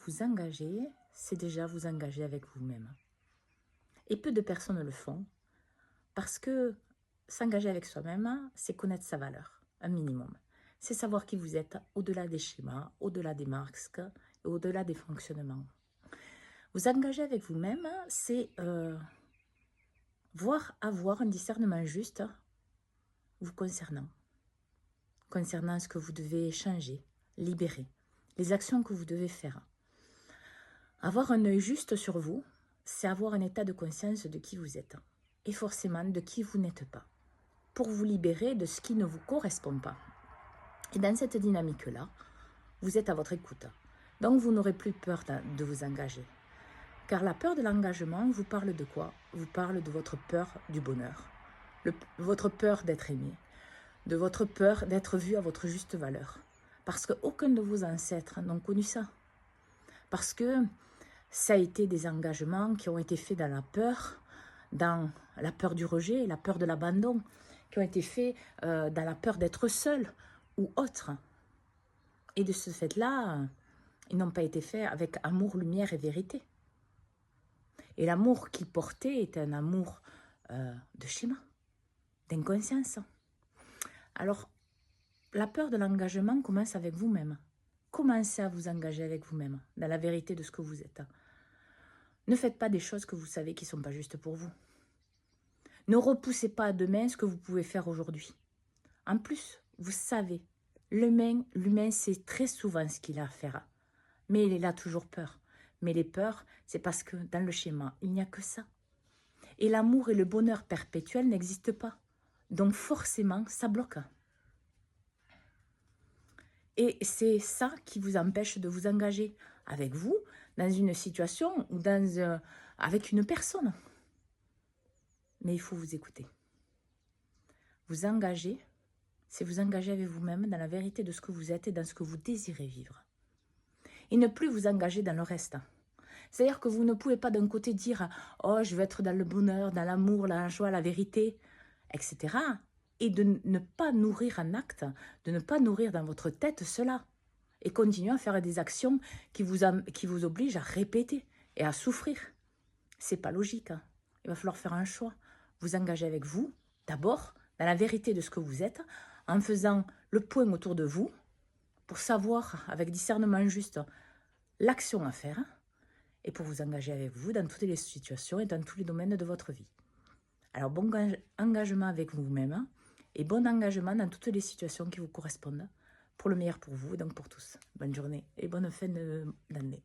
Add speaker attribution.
Speaker 1: vous engager, c'est déjà vous engager avec vous-même. Et peu de personnes le font parce que s'engager avec soi-même, c'est connaître sa valeur, un minimum. C'est savoir qui vous êtes au-delà des schémas, au-delà des masques, au-delà des fonctionnements. Vous engager avec vous-même, c'est avoir un discernement juste vous concernant ce que vous devez changer, libérer, les actions que vous devez faire. Avoir un œil juste sur vous, c'est avoir un état de conscience de qui vous êtes et forcément de qui vous n'êtes pas, pour vous libérer de ce qui ne vous correspond pas. Et dans cette dynamique-là, vous êtes à votre écoute. Donc vous n'aurez plus peur de vous engager. Car la peur de l'engagement vous parle de quoi? Vous parle de votre peur du bonheur, votre peur d'être aimé, de votre peur d'être vu à votre juste valeur. Parce qu'aucun de vos ancêtres n'ont connu ça. Parce que ça a été des engagements qui ont été faits dans la peur du rejet, la peur de l'abandon, qui ont été faits dans la peur d'être seul ou autre. Et de ce fait-là, ils n'ont pas été faits avec amour, lumière et vérité. Et l'amour qu'ils portaient était un amour de schéma, d'inconscience. Alors, la peur de l'engagement commence avec vous-même. Commencez à vous engager avec vous-même, dans la vérité de ce que vous êtes. Ne faites pas des choses que vous savez qui ne sont pas justes pour vous. Ne repoussez pas à demain ce que vous pouvez faire aujourd'hui. En plus, vous savez, l'humain sait très souvent ce qu'il a à faire. Mais il a toujours peur. Mais les peurs, c'est parce que dans le schéma, il n'y a que ça. Et l'amour et le bonheur perpétuel n'existent pas. Donc forcément, ça bloque. Et c'est ça qui vous empêche de vous engager avec vous, dans une situation ou avec une personne. Mais il faut vous écouter. Vous engager, c'est vous engager avec vous-même dans la vérité de ce que vous êtes et dans ce que vous désirez vivre. Et ne plus vous engager dans le reste. C'est-à-dire que vous ne pouvez pas d'un côté dire « Oh, je veux être dans le bonheur, dans l'amour, la joie, la vérité, etc. » et de ne pas nourrir en acte, de ne pas nourrir dans votre tête cela. Et continuer à faire des actions qui vous obligent à répéter et à souffrir. C'est pas logique. Il va falloir faire un choix. Vous engager avec vous, d'abord, dans la vérité de ce que vous êtes, en faisant le point autour de vous, pour savoir, avec discernement juste, l'action à faire, et pour vous engager avec vous dans toutes les situations et dans tous les domaines de votre vie. Alors, bon engagement avec vous-même, et bon engagement dans toutes les situations qui vous correspondent, pour le meilleur pour vous et donc pour tous. Bonne journée et bonne fin d'année.